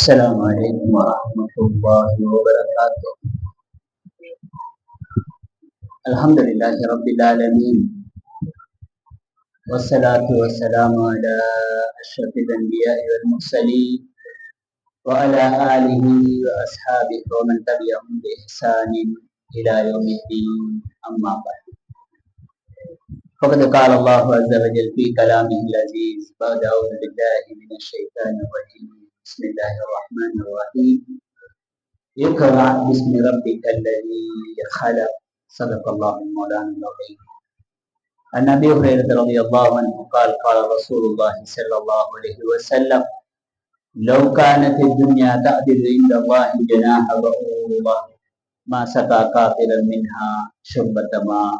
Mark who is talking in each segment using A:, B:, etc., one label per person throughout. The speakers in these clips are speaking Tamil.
A: السلام عليكم ورحمة الله وبركاته. الحمد لله رب العالمين، والصلاة والسلام على أشرف الأنبياء والمرسلين وعلى آله وأصحابه ومن تبعهم بإحسان إلى يوم الدين. أما بعد، فقد قال الله عز وجل في كلامه العزيز بعد أعوذ بالله من الشيطان الرجيم. بسم الله الرحمن الرحيم. اقرأ باسم ربك الذي خلق. صدق الله المولانا العظيم. عن أبي هريرة رضي الله عنه قال قال رسول الله صلى الله عليه وسلم: لو كانت الدنيا تعدل عند الله جناح بعوضة ما سقى كافرا منها شربة ماء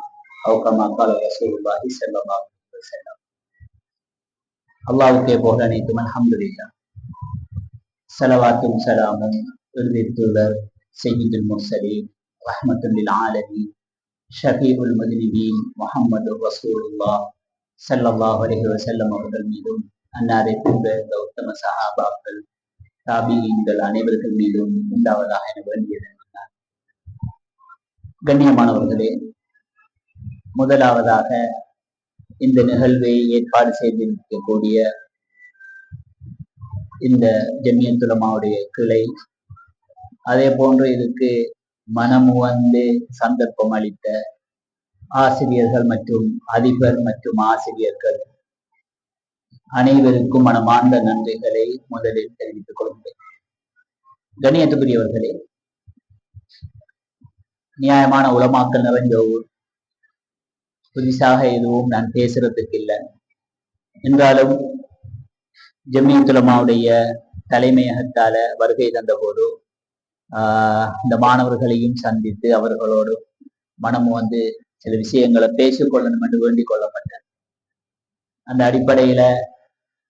A: أو كما قال رسول الله صلى الله عليه وسلم. அல்லாஹ்வுக்கே புகழ் அனைத்தும். அல்ஹம்துலில்லாஹ். ஸலவாத்தும் ஸலாமும் இறுதி தூதர் சய்யிதுல் முர்ஸலீன் ரஹ்மத்துல் லில் ஆலமீன் ஷஃபீஉல் முத்னிபீன் முஹம்மது ரசூலுல்லாஹ் ஸல்லல்லாஹு அலைஹி வஸல்லம் அவர்கள் மீதும், அன்னாரை பின்பற்ற உத்தம சஹாபாக்கள் தாபீஈன்கள் அனைவர்கள் மீதும் உண்டாவதாக என வேண்டியது. கண்ணியமானவர்களே, முதலாவதாக இந்த நிகழ்வை ஏற்பாடு செய்திருக்கக்கூடிய இந்த ஜமியத்துல் உலமாவுடைய கிளை, அதே போன்று இதுக்கு மனமுவந்து சந்தர்ப்பம் அளித்த ஆசிரியர்கள் மற்றும் அதிபர் மற்றும் ஆசிரியர்கள் அனைவருக்கும் மனமார்ந்த நன்றிகளை முதலில் தெரிவித்துக் கொள்கிறேன். கண்ணியத்துக்குரியவர்களே, நியாயமான உலமாக்கள் நிறைஞ்ச ஊர், புதுசாக எதுவும் நான் பேசுறதுக்கு இல்லை. என்றாலும் ஜமியத்துல் உலமாவுடைய தலைமையகத்தால வருகை தந்த போது இந்த மாணவர்களையும் சந்தித்து அவர்களோடு மனமும் வந்து சில விஷயங்களை பேசிக்கொள்ளணும் என்று வேண்டிக் கொள்ளப்பட்டேன். அந்த அடிப்படையில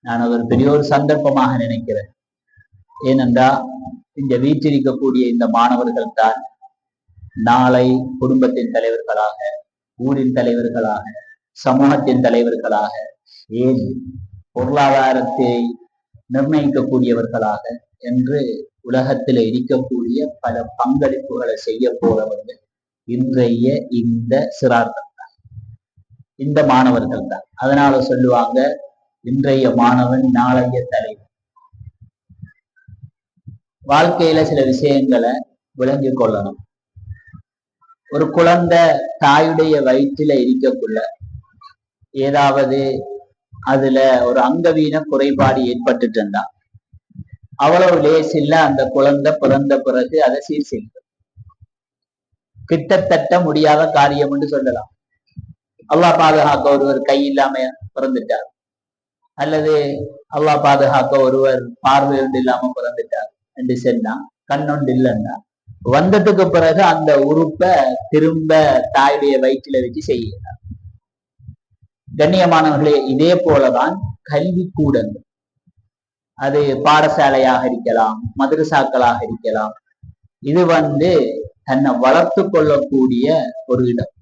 A: நான் ஒரு பெரிய ஒரு சந்தர்ப்பமாக நினைக்கிறேன். ஏனென்றா, இந்த வீற்றிருக்கக்கூடிய இந்த மாணவர்கள் தான் நாளை குடும்பத்தின் தலைவர்களாக, ஊரின் தலைவர்களாக, சமூகத்தின் தலைவர்களாக, ஏன் பொருளாதாரத்தை நிர்ணயிக்கக்கூடியவர்களாக என்று உலகத்தில் இருக்கக்கூடிய பல பங்களிப்புகளை செய்ய போறவர்கள் இன்றைய இந்த சிறார்கள் தான், இந்த மாணவர்கள் தான். அதனால சொல்லுவாங்க, இன்றைய மாணவன் நாளைய தலைவர். வாழ்க்கையில சில விஷயங்களை விளங்கிக் கொள்ளணும். ஒரு குழந்தை தாயுடைய வயிற்றில இருக்கக்குள்ள ஏதாவது அதுல ஒரு அங்கவீன குறைபாடு ஏற்பட்டுட்டு இருந்தா அவ்வளவு லேசில்ல அந்த குழந்தை பிறந்த பிறகு அதை சீர் செய்யும். கிட்டத்தட்ட முடியாத காரியம் என்று சொல்லலாம். அல்லாஹ் பாதுகாக்க ஒருவர் கை இல்லாம பிறந்துட்டார், அல்லது அல்லாஹ் பாதுகாக்க ஒருவர் பார்வை ஒன்று இல்லாம பிறந்துட்டார் என்று சொன்னா, கண்ணொண்டு இல்லைன்னா வந்ததுக்கு பிறகு அந்த உறுப்பை திரும்ப தாயுடைய வயிற்றில வச்சு செய்யலாம். கண்ணியமானவர்களே, இதே போலதான் கல்வி கூடங்கள், அது பாடசாலையாக இருக்கலாம், மதரசாக்களாக இருக்கலாம். இது தன்னை வளர்த்து கொள்ளக்கூடிய ஒரு இடம்.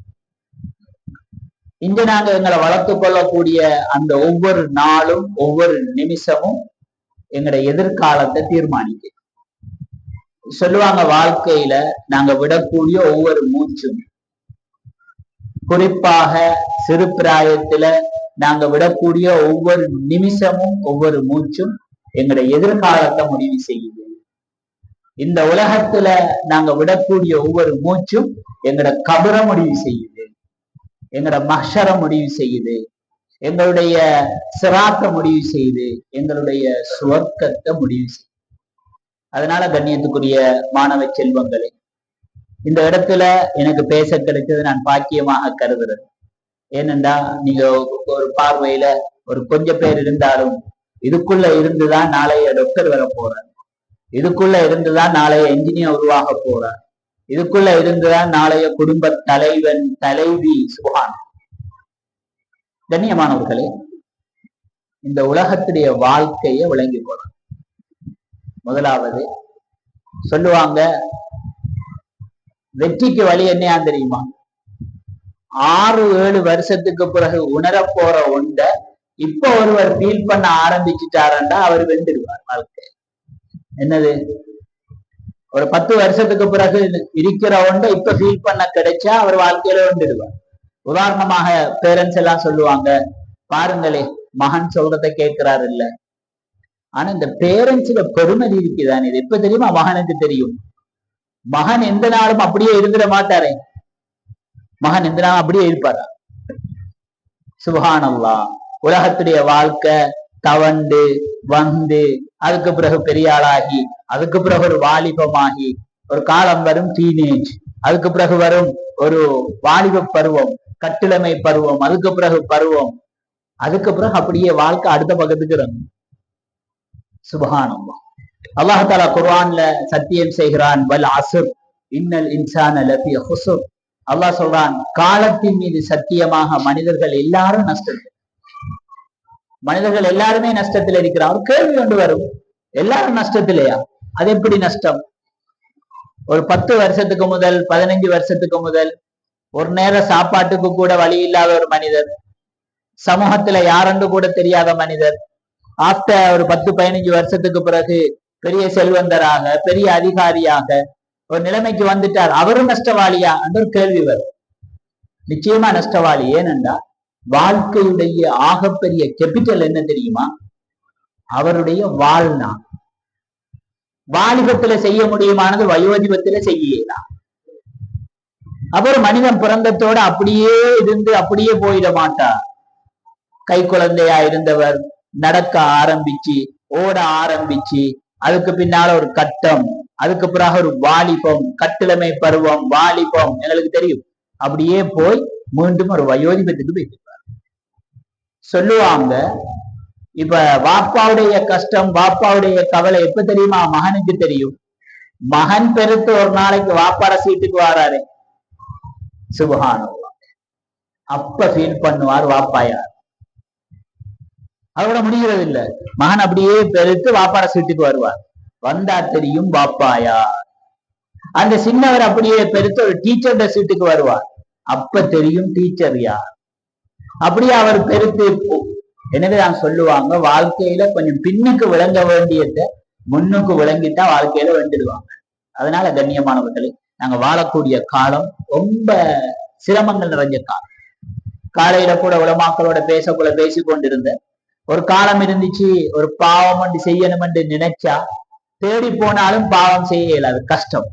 A: இன்று நாங்க எங்களை வளர்த்து கொள்ளக்கூடிய அந்த ஒவ்வொரு நாளும் ஒவ்வொரு நிமிஷமும் எங்களுடைய எதிர்காலத்தை தீர்மானிக்க சொல்லுவாங்க. வாழ்க்கையில நாங்க விடக்கூடிய ஒவ்வொரு மூச்சும், குறிப்பாக சிறு பிராயத்துல நாங்க விடக்கூடிய ஒவ்வொரு நிமிஷமும் ஒவ்வொரு மூச்சும் எங்களுடைய எதிர்காலத்தை முடிவு செய்யுது. இந்த உலகத்துல நாங்க விடக்கூடிய ஒவ்வொரு மூச்சும் எங்களோட கபரை முடிவு செய்யுது, எங்களோட மஹ்ஷர முடிவு செய்யுது, எங்களுடைய சிராத்த முடிவு செய்யுது, எங்களுடைய சுவர்க்கத்தை முடிவு செய்யுது. அதனால கண்ணியத்துக்குரிய மாணவ செல்வங்களே, இந்த இடத்துல எனக்கு பேச கிடைச்சது நான் பாக்கியமாக கருதுறேன். ஏனென்றா, நீங்க ஒரு பார்வையில ஒரு கொஞ்சம் பேர் இருந்தாலும் இதுக்குள்ள இருந்துதான் நாளைய டாக்டர் வர போறார், இதுக்குள்ள இருந்துதான் நாளைய என்ஜினியர் உருவாக போறார், இதுக்குள்ள இருந்துதான் நாளைய குடும்ப தலைவன் தலைவி. சுகான். கண்ணியமானவர்களே, இந்த உலகத்துடைய வாழ்க்கையை விளங்கிக் கொள்ளும். முதலாவது சொல்லுவாங்க, வெற்றிக்கு வழி என்னையா தெரியுமா? 6-7 வருஷத்துக்கு பிறகு உணர போற ஒன்றை இப்ப ஒருவர் ஃபீல் பண்ண ஆரம்பிச்சுட்டாரண்டா அவர் வென்றுடுவார் வாழ்க்கை. என்னது? ஒரு 10 வருஷத்துக்கு பிறகு இருக்கிற ஒன்றை இப்ப ஃபீல் பண்ண கிடைச்சா அவர் வாழ்க்கையில வந்துடுவார். உதாரணமாக பேரண்ட்ஸ் எல்லாம் சொல்லுவாங்க, பாருங்களே மகன் சொல்றதை கேட்கிறாரு இல்ல. ஆனா இந்த பேரண்ட்ஸ்ல பெருமதி இருக்குதான். இது எப்ப தெரியுமா? மகனுக்கு தெரியும். மகன் எந்த நாளும் அப்படியே இருந்துட மாட்டாரே. மகன் எந்த நாளும் அப்படியே இருப்பாரா? சுப்ஹானல்லாஹ். உலகத்துடைய வாழ்க்கை தவண்டு வந்து அதுக்கு பிறகு பெரிய ஆளாகி அதுக்கு பிறகு ஒரு வாலிபமாகி ஒரு காலம் வரும் டீனேஜ், அதுக்கு பிறகு வரும் ஒரு வாலிப பருவம், கட்டிளமை பருவம், அதுக்கு பிறகு பருவம், அதுக்கு பிறகு அப்படியே வாழ்க்கை அடுத்த பக்கத்துக்கு இறங்கும். சுப்ஹானல்லாஹ். அல்லாஹ் தஆலா குர்ஆன்ல சத்தியம் செய்கிறான், வல் அஸ்ர் இன்னல் இன்சான லஃபீ ஹுஸ்ர். அல்லாஹ் சொல்றான், காலத்தின் மீது சத்தியமாக மனிதர்கள் எல்லாரும் நஷ்டத்தில், மனிதர்கள் எல்லாருமே நஷ்டத்தில் இருக்கிறார். கேள்வி கொண்டு வரும், எல்லாரும் நஷ்டத்திலேயா? அது எப்படி நஷ்டம்? ஒரு 10 வருஷத்துக்கு முதல் 15 வருஷத்துக்கு முதல் ஒரு நேர சாப்பாட்டுக்கு கூட வழி இல்லாத ஒரு மனிதர், சமூகத்துல யாரென்று கூட தெரியாத மனிதர், ஆஃப்டர் ஒரு 10-15 வருஷத்துக்கு பிறகு பெரிய செல்வந்தராக பெரிய அதிகாரியாக ஒரு நிலைமைக்கு வந்துட்டார். அவரும் நஷ்டவாளியா என்ற ஒரு கேள்வி வரும். நிச்சயமா நஷ்டவாளி. ஏனென்றா வாழ்க்கையுடைய ஆகப்பெரிய கேபிட்டல் என்ன தெரியுமா? அவருடைய வாழ்நாள். வாலிபத்துல செய்ய முடியுமானது வயோதிபத்துல செய்யலாம். அவர் மனிதன் பிறந்தத்தோட அப்படியே இருந்து அப்படியே போயிட மாட்டார். கை குழந்தையா இருந்தவர் நடக்க ஆரம்பிச்சு ஓட ஆரம்பிச்சு அதுக்கு பின்னால ஒரு கட்டம், அதுக்கு பிறகு ஒரு வாலிபம், கட்டிளமை பருவம், வாலிபம், எங்களுக்கு தெரியும். அப்படியே போய் மீண்டும் ஒரு வயோதிபத்துக்கு போயிட்டு சொல்லுவாங்க. இப்ப வாப்பாவுடைய கஷ்டம் வாப்பாவுடைய கவலை எப்ப தெரியுமா? மகனுக்கு தெரியும். மகன் பெருத்து ஒரு நாளைக்கு வாப்பாட சீட்டுக்கு வாராரு, சுப்ஹானல்லாஹ், அப்ப ஃபீல் பண்ணுவார் வாப்பாயார். அவரோட முடிகிறது இல்ல. மகன் அப்படியே பெருத்து வாப்பாட சீட்டுக்கு வருவார், வந்தா தெரியும் வாப்பாயார். அந்த சின்னவர் அப்படியே பெருத்து ஒரு டீச்சர்ட சீட்டுக்கு வருவார், அப்ப தெரியும் டீச்சர் யார். அப்படியே அவர் பெருத்து. எனவே நான் சொல்லுவாங்க, வாழ்க்கையில கொஞ்சம் பின்னுக்கு விளங்க வேண்டியத முன்னுக்கு விளங்கிட்டா வாழ்க்கையில வெண்டுடுவாங்க. அதனால கண்ணியமானவர்களே, நாங்க வாழக்கூடிய காலம் ரொம்ப சிரமங்கள் நிறைஞ்ச காலம். காலையில கூட உலமாக்களோட பேசக்குள்ள பேசிக்கொண்டிருந்த ஒரு காலம் இருந்துச்சு. ஒரு பாவம் ஒன்று செய்யணும் என்று நினைச்சா தேடி போனாலும் பாவம் செய்ய இயலாது, கஷ்டம்.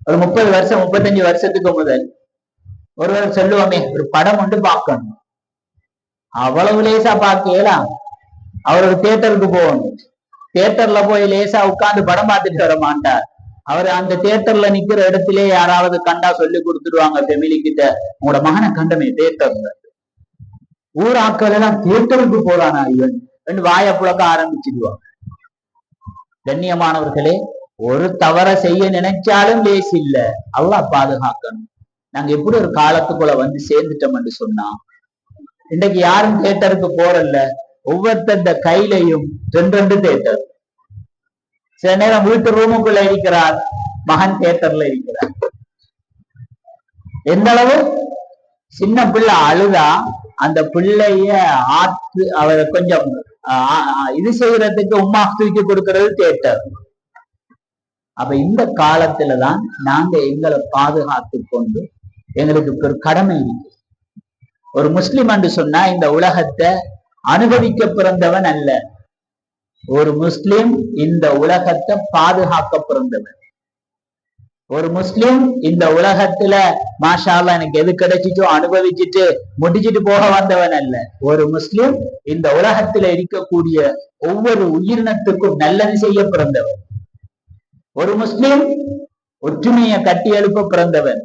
A: ஒரு 30 வருஷம் 35 வருஷத்துக்கு முதல் ஒருவர் சொல்லுவோமே, ஒரு படம் ஒன்று பார்க்கணும், அவ்வளவு லேசா பார்க்கலாம். அவருக்கு தியேட்டருக்கு போகணும், தியேட்டர்ல போய் லேசா உட்கார்ந்து படம் பார்த்துட்டு வர மாட்டார். அவர் அந்த தியேட்டர்ல நிக்கிற இடத்திலே யாராவது கண்டா சொல்லி கொடுத்துடுவாங்க ஃபெமிலி கிட்ட, உங்களோட மகனை கண்டமே தியேட்டர்ல. ஊராக்கள் எல்லாம் தியேட்டருக்கு போறானா இவன் என்று வாய புழக்க ஆரம்பிச்சிடுவாங்க. கண்ணியமானவர்களே, ஒரு தவற செய்ய நினைச்சாலும் லேசி இல்ல, அல்லாஹ் பாதுகாக்கணும். நாங்க எப்படி ஒரு காலத்துக்குள்ள வந்து சேர்ந்துட்டோம் என்று சொன்னா, இன்றைக்கு யாரும் தியேட்டருக்கு போறல்ல. ஒவ்வொருத்த கையிலையும் 2 தியேட்டர். சில நேரம் வீட்டு ரூமுக்குள்ள இருக்கிறார், மகன் தியேட்டர்ல இருக்கிறார். எந்த அளவு? சின்ன பிள்ளை அழுதா அந்த பிள்ளைய ஆத்து அவரை கொஞ்சம் இது செய்யறதுக்கு உம்மா தூக்கி கொடுக்கறது தியேட்டர். அப்ப இந்த காலத்துலதான் நாங்க எங்களை பாதுகாத்து கொண்டு எங்களுக்கு ஒரு கடமை இருக்கு. ஒரு முஸ்லிம் என்று சொன்னா இந்த உலகத்தை அனுபவிக்க பிறந்தவன் அல்ல. ஒரு முஸ்லிம் இந்த உலகத்தை பாதுகாக்க பிறந்தவன். ஒரு முஸ்லிம் இந்த உலகத்துல மாஷா அல்லாஹ் எனக்கு எது கிடைச்சிச்சோ அனுபவிச்சுட்டு முடிச்சிட்டு போக வந்தவன் அல்ல. ஒரு முஸ்லிம் இந்த உலகத்துல இருக்கக்கூடிய ஒவ்வொரு உயிரினத்துக்கும் நல்லது செய்ய பிறந்தவன். ஒரு முஸ்லிம் ஒற்றுமையை கட்டி எழுப்ப பிறந்தவன்.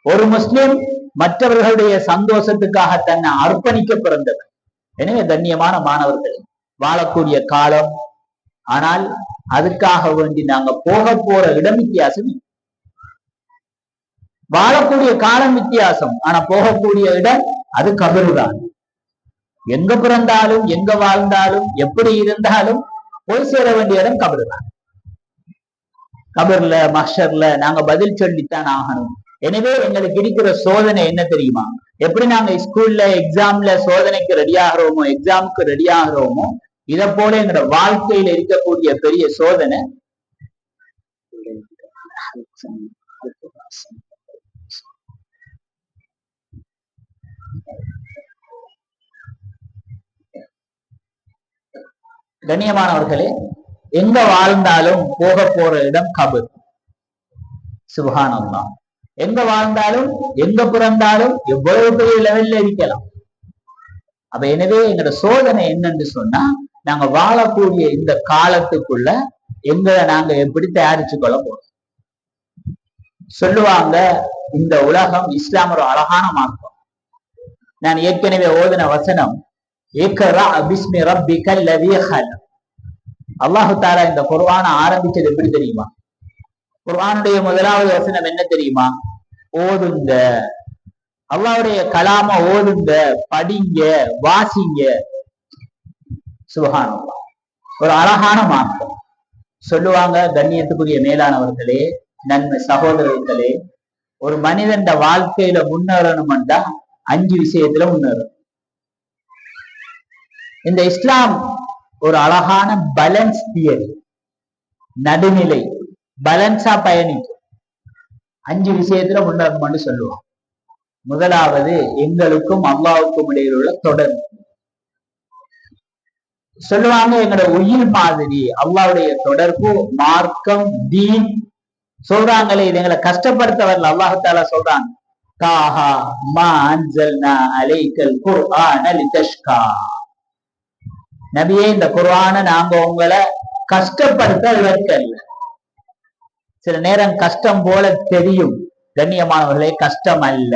A: ஒரு முஸ்லிம் மற்றவர்களுடைய சந்தோஷத்துக்காக தன்னை அர்ப்பணிக்க பிறந்தவன். எனவே கண்ணியமான மாணவர்கள், வாழக்கூடிய காலம், ஆனால் அதுக்காக வேண்டி நாங்க போக போற இடம் வித்தியாசம். வாழக்கூடிய காலம் வித்தியாசம், ஆனா போகக்கூடிய இடம் அது கபருதான். எங்க பிறந்தாலும் எங்க வாழ்ந்தாலும் எப்படி இருந்தாலும் போய் சேர வேண்டிய இடம் கபருதான். கபர்ல மஹ்ஷர்ல நாங்க பதில் சொல்லித்தான் ஆகணும். எனவே எங்களுக்கு இருக்கிற சோதனை என்ன தெரியுமா? எப்படி நாங்க ஸ்கூல்ல எக்ஸாம்ல சோதனைக்கு ரெடி ஆகிறோமோ, எக்ஸாமுக்கு ரெடி ஆகிறோமோ, இதை போல எங்களோட வாழ்க்கையில இருக்கக்கூடிய பெரிய சோதனை கண்ணியமானவர்களே, எங்க வாழ்ந்தாலும் போக போற இடம் கபர். சுப்ஹானல்லாஹ். எங்க வாழ்ந்தாலும் எங்க பிறந்தாலும் எவ்வளவு பெரிய லெவல்ல இருக்கலாம். அப்ப எனவே எங்களோட சோதனை என்னன்னு சொன்னா, நாங்க வாழக்கூடிய இந்த காலத்துக்குள்ள எங்களை நாங்க எப்படி தயாரிச்சு கொள்ள போறோம். சொல்லுவாங்க, இந்த உலகம் இஸ்லாம் ஒரு அழகான மார்க்கம். நான் ஏற்கனவே ஓதின வசனம், அல்லாஹு தஆலா இந்த குர்ஆன ஆரம்பிச்சது எப்படி தெரியுமா? குர்ஆனுடைய முதலாவது வசனம் என்ன தெரியுமா? ஓதுங்க, அல்லாஹ்வுடைய கலாம ஓதுங்க, படிங்க, வாசிங்க. சுப்ஹானல்லாஹ். ஒரு அழகான மார்க்கம். சொல்லுவாங்க, கண்ணியத்துக்குரிய மேலானவர்களே, நன்மை சகோதரர்களே, ஒரு மனிதன் வாழ்க்கையில முன்னேறணும்டா 5 விஷயத்துல முன்னேறும். இந்த இஸ்லாம் ஒரு அழகான பேலன்ஸ் தியரி, நடுநிலை, பேலன்ஸா பயணிக்கும். 5 விஷயத்துல முன்னேறணும்னு சொல்லுவாங்க. முதலாவது, எங்களுக்கும் அல்லாஹ்வுக்கும் இடையில் உள்ள தொடர்பு. சொல்லுவாங்க, எங்களோட உயிர் மாதிரி அல்லாஹ்வுடைய தொடர்பு, மார்க்கம், தீன். சொல்றாங்களே, இது எங்களை கஷ்டப்படுத்த வரல. அல்லாஹ் தஆலா சொல்றாங்க, காஹா மா அன்ஸல்னா அலைக்கல் குர்ஆன லிதஷ்கா. நபியே, இந்த குர்ஆனை நாங்க உங்களை கஷ்டப்படுத்த வைக்கல. சில நேரம் கஷ்டம் போல தெரியும். கண்ணியமானவர்களே, கஷ்டம் அல்ல.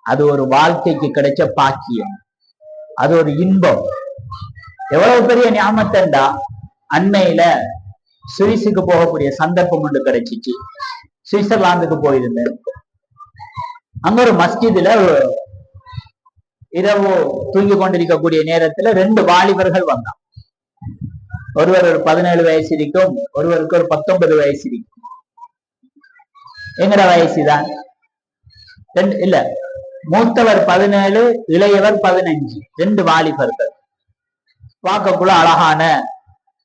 A: அது ஒரு வாழ்க்கைக்கு கிடைச்ச பாக்கியம், அது ஒரு இன்பம். எவ்வளவு பெரிய ஞாபகத்தண்டா, அண்மையில சுவிஸுக்கு போகக்கூடிய சந்தர்ப்பம் ஒன்று கிடைச்சிச்சு. சுவிட்சர்லாந்துக்கு போயிருந்தேன். அங்க ஒரு மஸ்ஜிதுல இரவு தூங்கி கொண்டிருக்கக்கூடிய நேரத்துல 2 வாலிபர்கள் வந்தான். ஒருவர் ஒரு 17 வயசு இருக்கும், ஒருவருக்கு ஒரு 19 வயசு இருக்கும். எங்கட வயசுதான் இல்ல, மூத்தவர் 17, இளையவர் 15. 2 வாலிபர்கள். பார்க்கக்குள்ள அழகான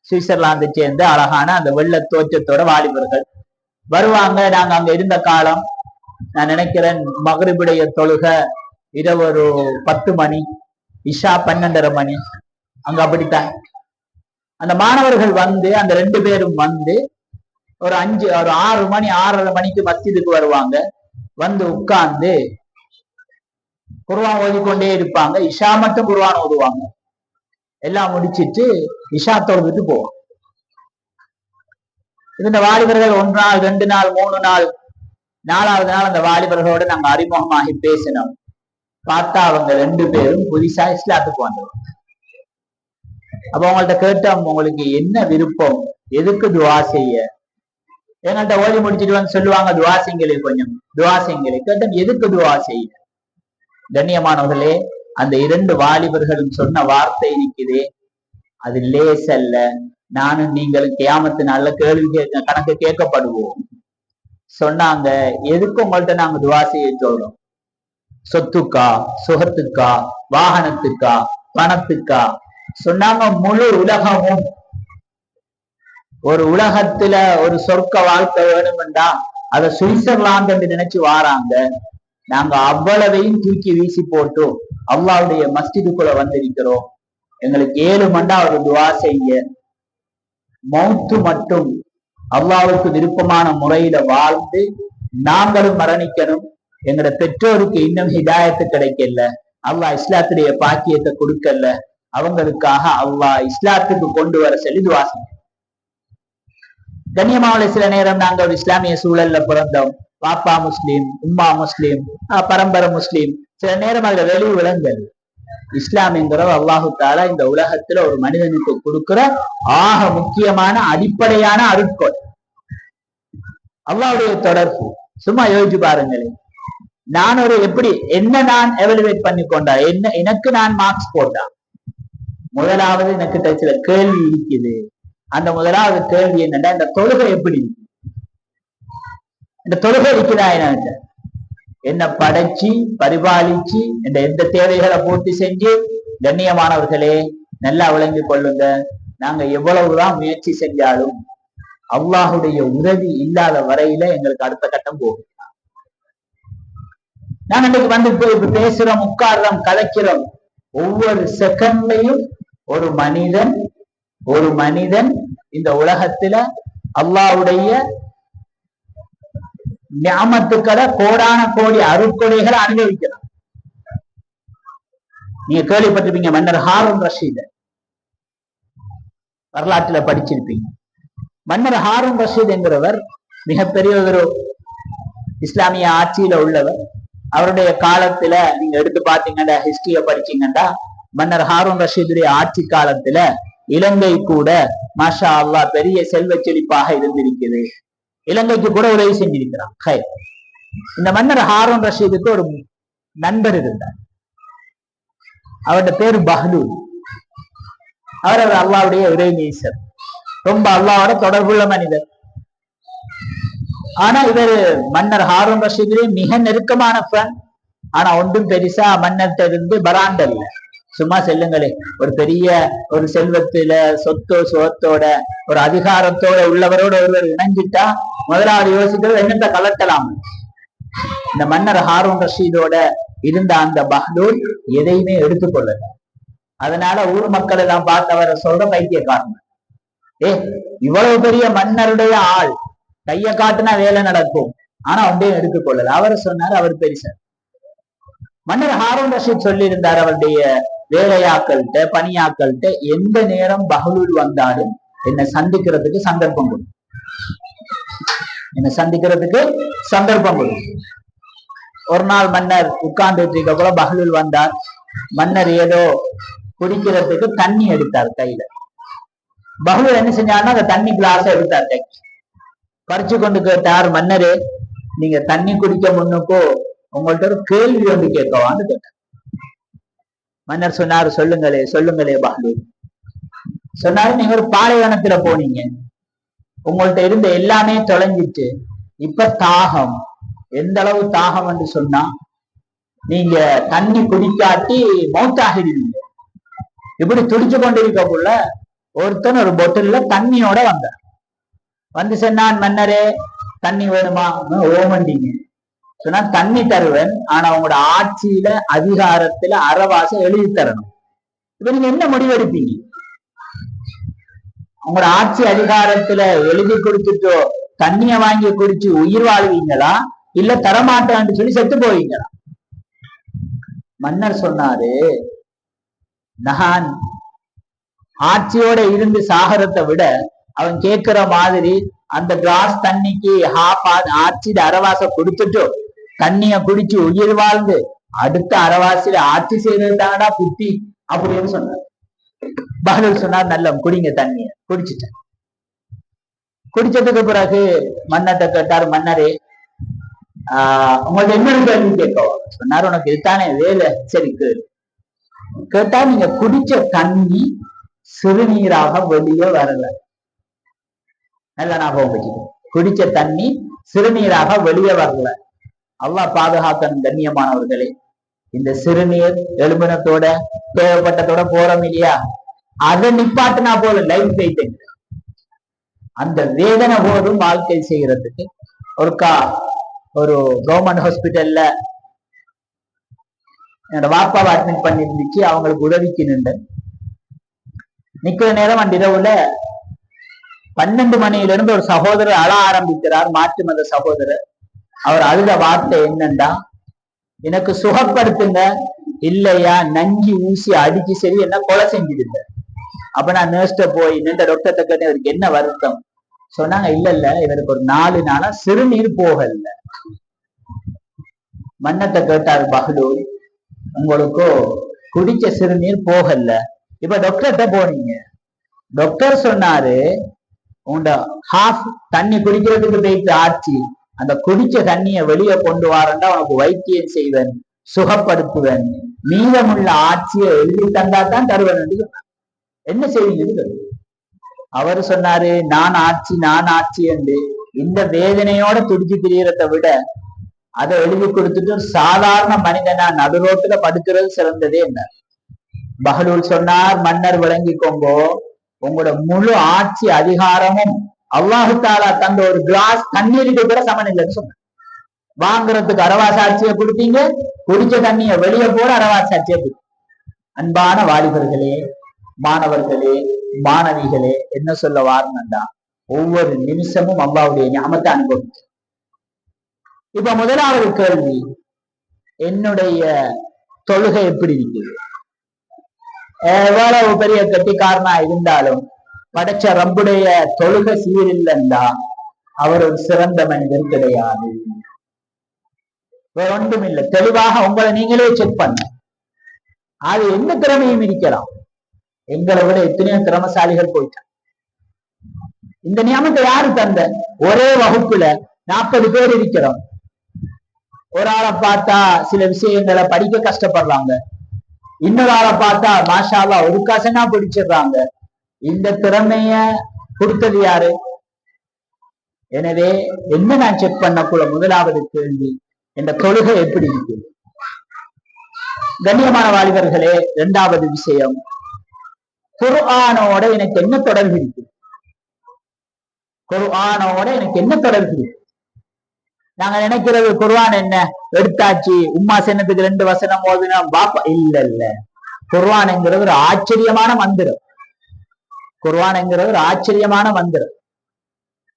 A: சுவிட்சர்லாந்தை சேர்ந்த அழகான அந்த வெள்ள தோற்றத்தோட வாலிபர்கள் வருவாங்க. நாங்க அங்க இருந்த காலம், நான் நினைக்கிறேன் மக்ரிபுடைய தொழுக இரவு ஒரு 10 மணி, இஷா 12:30 மணி, அங்க அப்படித்தான். அந்த மாணவர்கள் வந்து, அந்த 2 பேரும் வந்து ஒரு 6 மணி 6:30 மணிக்கு மஸ்ஜிதுக்கு வருவாங்க. வந்து உட்கார்ந்து குர்ஆன் ஓதிக்கொண்டே இருப்பாங்க. இஷா மட்டும் குர்ஆன் ஓதுவாங்க. எல்லாம் முடிச்சிட்டு இஷா தொழுதுட்டு போவோம். இந்த வாலிபர்கள் 1 நாள் 2 நாள் 3 நாள் 4வது நாள் அந்த வாலிபர்களோட நாங்க அறிமுகமாகி பேசினோம். பார்த்தா அவங்க 2 பேரும் புதுசா இஸ்லாத்துக்கு வந்தவங்க. அப்ப அவங்கள்ட்ட கேட்டோம், உங்களுக்கு என்ன விருப்பம், எதுக்கு துவா செய்ய? எங்கள்கிட்ட ஓதி முடிச்சுட்டு வந்து சொல்லுவாங்க, துவா செய்யுங்களே, கொஞ்சம் துவா செய்யுங்களே. கேட்டோம், எதுக்கு துவா செய்ய? கண்ணியமானவர்களே, அந்த 2 வாலிபர்களும் சொன்ன வார்த்தை இருக்குது, அது லேஸ் அல்ல. நானும் நீங்களும் கியாமத்து நாள்ல கேள்வி கணக்கு கேட்கப்படுவோம். சொன்னாங்க, எதுக்கு உங்கள்ட்ட நாங்க துவா செய்ய சொல்றோம்? சொத்துக்கா, சுகத்துக்கா, வாகனத்துக்கா, பணத்துக்கா? சொன்னாங்க, முழு உலகமும். ஒரு உலகத்துல ஒரு சொர்க்க வாழ்க்கை வேணும்டா அதை சுவிட்சர்லாந்து என்று நினைச்சு வாராங்க. நாங்க அவ்வளவையும் தூக்கி வீசி போட்டு அல்லாஹ்வுடைய மஸ்ஜிதுக்குள்ள வந்திருக்கிறோம். எங்களுக்கு 7 மண்டா ஒரு துவா செய்ய. மௌத்து மட்டும் அல்லாஹ்வுக்கு விருப்பமான முறையில வாழ்ந்து நாங்களும் மரணிக்கணும். எங்களோட பெற்றோருக்கு இன்னும் ஹிதாயத்து கிடைக்கல, அல்லாஹ் இஸ்லாத்துடைய பாக்கியத்தை கொடுக்கல. அவங்களுக்காக அல்லாஹ் இஸ்லாத்துக்கு கொண்டு வர சொல்லி துவா செய்ய. கண்ணியமாவளை, சில நேரம் நாங்க ஒரு இஸ்லாமிய சூழல்ல பிறந்தோம். பாப்பா முஸ்லீம், உம்மா முஸ்லீம், பரம்பரை முஸ்லீம். சில நேரம் அதுல வெளி விளங்கல். இஸ்லாம் என்கிற அல்லாஹு தஆலா இந்த உலகத்துல ஒரு மனிதனுக்கு கொடுக்கிற ஆக முக்கியமான அடிப்படையான அருட்கொடை அல்லாஹ்வுடைய தொடர்பு. சும்மா யோசிச்சு பாருங்களேன். நான் ஒரு எப்படி நான் எவலுவேட் பண்ணி கொண்டா, எனக்கு நான் மார்க்ஸ் போட்டா, முதலாவது எனக்கு சில கேள்வி இருக்குது. அந்த முதலாவது கேள்வி என்னன்னா, இந்த தொழுகை எப்படி இருக்கு? இந்த தொழுகை இருக்குதா? என்ன படைச்சு பரிபாலிச்சு எந்த தேவைகளை பூர்த்தி செஞ்சு? கண்ணியமானவர்களே, நல்லா விளங்கி கொள்ளுங்க. நாங்க எவ்வளவுதான் முயற்சி செஞ்சாலும் அல்லாஹுடைய உதவி இல்லாத வரையில எங்களுக்கு அடுத்த கட்டம் போகும். நாங்க இன்னைக்கு வந்து இப்ப பேசுறோம், உட்கார்றோம், கலைக்கிறோம். ஒவ்வொரு செகண்ட்லையும் ஒரு மனிதன் இந்த உலகத்துல அல்லாஹ்வுடைய நியாமத்துக்களை, கோடான கோடி அருட்கொடைகளை அனுபவிக்கிறான். நீங்க கேள்விப்பட்டிருப்பீங்க, மன்னர் ஹாரூன் ரஷீத், வரலாற்றுல படிச்சிருப்பீங்க. மன்னர் ஹாரூன் ரஷீத் என்கிறவர் மிகப்பெரிய ஒரு இஸ்லாமிய ஆட்சியில உள்ளவர். அவருடைய காலத்துல நீங்க எடுத்து பாத்தீங்கன்னா, ஹிஸ்டரிய படிச்சீங்கன்னா, மன்னர் ஹாரூன் ரஷீதுடைய ஆட்சி காலத்துல இலங்கை கூட மாஷா அல்லாஹ் பெரிய செல்வ செழிப்பாக இருந்திருக்குது. இலங்கைக்கு கூட உதவி செஞ்சிருக்கிறான். இந்த மன்னர் ஹாரூன் ரஷீதுக்கு ஒரு நண்பர் இருந்தார். அவருடைய பேரு பஹ்லூல். அவர் அல்லாஹ்வுடைய இறைநேசர், ரொம்ப அல்லாஹ்வோட தொடர்புள்ள மனிதர். ஆனா இவர் மன்னர் ஹாரூன் ரஷீதுடைய மிக நெருக்கமான ஃப்ரெண்ட். ஆனா ஒன்றும் பெருசா மன்னர்கிட்ட இருந்து பராண்டல்ல. சும்மா செல்லுங்களே, ஒரு பெரிய ஒரு செல்வத்துல சொத்தோட ஒரு அதிகாரத்தோட உள்ளவரோட ஒருவர் இணைஞ்சிட்டா முதலாவது யோசிக்கிறது என்னத்தை கலட்டலாம். இந்த மன்னர் ஹாரூன் ரஷீதோட இருந்த அந்த பஹ்லூல் எதையுமே எடுத்துக்கொள்ளல. அதனால ஊர் மக்கள் எல்லாம் பார்த்து அவரை சொல்ற பைத்தியக்காரன். இவ்வளவு பெரிய மன்னருடைய ஆள், கைய காட்டுனா வேலை நடக்கும், ஆனா ஒன்றையும் எடுத்துக்கொள்ளல. அவர் சொன்னார், அவர் பெருசர். மன்னர் ஹாரூன் ரஷீத் சொல்லி இருந்தார் அவருடைய வேலையாக்கள்கிட்ட, பணியாக்கள்கிட்ட, எந்த நேரம் பஹ்லூல் வந்தாலும் என்னை சந்திக்கிறதுக்கு சந்தர்ப்பம் கொடுக்கும், ஒரு நாள் மன்னர் உட்கார்ந்துட்டு இருக்க போல பஹ்லூல் வந்தார். மன்னர் ஏதோ குடிக்கிறதுக்கு தண்ணி எடுத்தார் கையில. பஹ்லூல் என்ன செஞ்சாருன்னா அந்த தண்ணி கிளாஸ் எடுத்தார், கை பறிச்சு கொண்டு கேட்டார், மன்னரே நீங்க தண்ணி குடிக்க முன்னுக்கோ உங்கள்ட்ட ஒரு கேள்வி வந்து கேட்கவான்னு கேட்டார். மன்னர் சொன்னாரு, சொல்லுங்களே பஹ்லூல். சொன்னாரு, நீங்க ஒரு பாலைவனத்துல போனீங்க, உங்கள்ட்ட இருந்த எல்லாமே தொலைஞ்சிட்டு, இப்ப தாகம், எந்த அளவு தாகம் என்று சொன்னா நீங்க தண்ணி குடிக்காட்டி மௌத்தாகிடுவீங்க. இப்படி துடிச்சு கொண்டிருக்கக்குள்ள ஒருத்தன் ஒரு பொட்டில்ல தண்ணியோட வந்தார். வந்து சொன்னான், மன்னரே தண்ணி வேணுமா? ஓமண்டிங்க. சொன்னா தண்ணி தருவேன், ஆனா உங்களோட ஆட்சியில அதிகாரத்துல அறவாசம் எழுதி தரணும். இப்ப நீங்க என்ன முடிவெடுப்பீங்க? உங்களோட ஆட்சி அதிகாரத்துல எழுதி கொடுத்துட்டோ தண்ணிய வாங்கி குடிச்சு உயிர் வாழ்வீங்களா, இல்ல தரமாட்டான்னு சொல்லி செத்து போவீங்களா? மன்னர் சொன்னாரு, நான் ஆட்சியோட இருந்து சாகரத்தை விட அவன் கேட்கிற மாதிரி அந்த கிளாஸ் தண்ணிக்கு ஆட்சியில அறவாச கொடுத்துட்டோ தண்ணிய குடிச்சு உயிர் வாழ்ந்து அடுத்த அறவாசியில ஆட்சி செய்யறது தானடா புத்தி அப்படின்னு சொன்னார். பஹ்லூல் சொன்னார், நல்ல குடிங்க தண்ணிய. குடிச்சுட்டேன். குடிச்சதுக்கு பிறகு மன்னர்கிட்ட கேட்டார், மன்னரே உங்கள்ட்ட என்ன கேள்வி கேட்கவா? சொன்னார், உனக்கு இதுதானே வேலை, சரி கேளு. கேட்டா, நீங்க குடிச்ச தண்ணி சிறுநீராக வெளியே வரல. நல்ல ஞாபகம் வச்சுக்கோ, குடிச்ச தண்ணி சிறுநீராக வெளியே வரல. அல்லாஹ் பாதுகாக்கணும். கண்ணியமானவர்களே, இந்த சிறுநீர் எலும்பினத்தோட தேவைப்பட்டதோட போறோம் இல்லையா, அதை நிப்பாட்டினா போதும் லைஃப் வெயிட். அந்த வேதனை போதும் வாழ்க்கை செய்யறதுக்கு. ஒரு கவர்மெண்ட் ஹாஸ்பிட்டல்ல என்னோட வாப்பாவை அட்மிட் பண்ணி இருந்துச்சு. அவங்களுக்கு உதவிக்கு நிக்கிற நேரம் அந்த இரவுல 12 மணியிலிருந்து ஒரு சகோதரர் அழ ஆரம்பிக்கிறார், மாற்று மத சகோதரர். அவர் அழுத வார்த்தை என்னண்டா, எனக்கு சுகப்படுத்துங்க, இல்லையா நஞ்சி ஊசி அடிச்சு சரி என்ன கொலை செஞ்சிருந்த. அப்ப நான் நர்ஸ்ட போய் நின்ற டாக்டர்கிட்ட கேட்டேன், இவருக்கு என்ன வருத்தம்? சொன்னாங்க, இல்ல இவருக்கு ஒரு 4 நாளா சிறுநீர் போகல. மன்னத்தை கேட்டார் பஹ்லூல், உங்களுக்கோ குடிச்ச சிறுநீர் போகல, இப்ப டாக்டர்கிட்ட போனீங்க. டாக்டர் சொன்னாரு, உண்ட ஹாஃப் தண்ணி குடிக்கிறதுக்கு போயிட்டு ஆட்சி, அந்த குடிச்ச தண்ணிய வெளியே கொண்டு வரண்டா உனக்கு வைத்தியம் செய்வேன், சுகப்படுத்துவேன், மீதமுள்ள ஆட்சியை எழுதி தந்தா தான் தருவேன். என்ன செய்வீங்க? அவரு சொன்னாரு, நான் ஆட்சி என்று இந்த வேதனையோட துடிச்சு திரியறதை விட அதை எழுதி கொடுத்துட்டு சாதாரண மனிதனா நடுரோட்டுல படுக்கிறது சிறந்ததே என்ன. பஹலூல் சொன்னார், மன்னர் விளங்கிக்கோங்கோ, உங்களோட முழு ஆட்சி அதிகாரமும் அல்லாஹு தாலா தந்த ஒரு கிளாஸ் தண்ணீருக்கு கூட சமன் இல்லைன்னு சொன்னார். வாங்குறதுக்கு அரவா சாட்சியை கொடுத்தீங்க, குடிச்ச தண்ணிய வெளியே போட அரவா சாட்சியை கொடுத்தீங்க. அன்பான வாலிபர்களே, மாணவர்களே, மாணவிகளே, என்ன சொல்ல வாருங்கண்டா, ஒவ்வொரு நிமிஷமும் அல்லாஹ்வுடைய நிஅமத்தை அனுபவிக்கும். இப்ப முதலாவது கேள்வி, என்னுடைய தொழுகை எப்படி இருக்குது? எவ்வளவு பெரிய கெட்டிக்காரனா இருந்தாலும் படைச்ச ரப்புடைய தொழுகை சீரில்லைண்டா அவர் ஒரு சிறந்த மனிதர் கிடையாது. வேற ஒன்றும் இல்லை. தெளிவாக உங்களை நீங்களே செக் பண்ண. அது எந்த திறமையும் இருக்கலாம். எங்களை விட எத்தனையோ திறமசாலிகள் போயிட்டாங்க. இந்த நியமத்தை யாரு தந்த? ஒரே வகுப்புல 40 பேர் இருக்கிறோம். ஒரு ஆளை பார்த்தா சில விஷயங்களை படிக்க கஷ்டப்படுறாங்க, இன்னொரு ஆளை பார்த்தா மாஷா அல்லாஹ் ஒரு காசனா பிடிச்சிடுறாங்க. இந்த திறமைய கொடுத்தது யாரு? எனவே என்ன நான் செக் பண்ணக்குள்ள முதலாவது கேள்வி, இந்த தொழுகை எப்படி இருக்கு? கண்ணியமான வாலிபர்களே, இரண்டாவது விஷயம், குர்ஆனோட எனக்கு என்ன தொடர்பு இருக்கு? குர்ஆனோட எனக்கு என்ன தொடர்பு இருக்கு? நாங்க நினைக்கிறது குர்ஆன் என்ன எடுத்தாச்சு, உம்மா சென்னத்துக்கு 2 வசனம் ஓதுனா பாப்பா. இல்ல இல்ல, குர்ஆன் என்கிறது ஒரு ஆச்சரியமான மந்திரம். குர்ஆன் என்கிறது ஒரு ஆச்சரியமான மந்திரம்.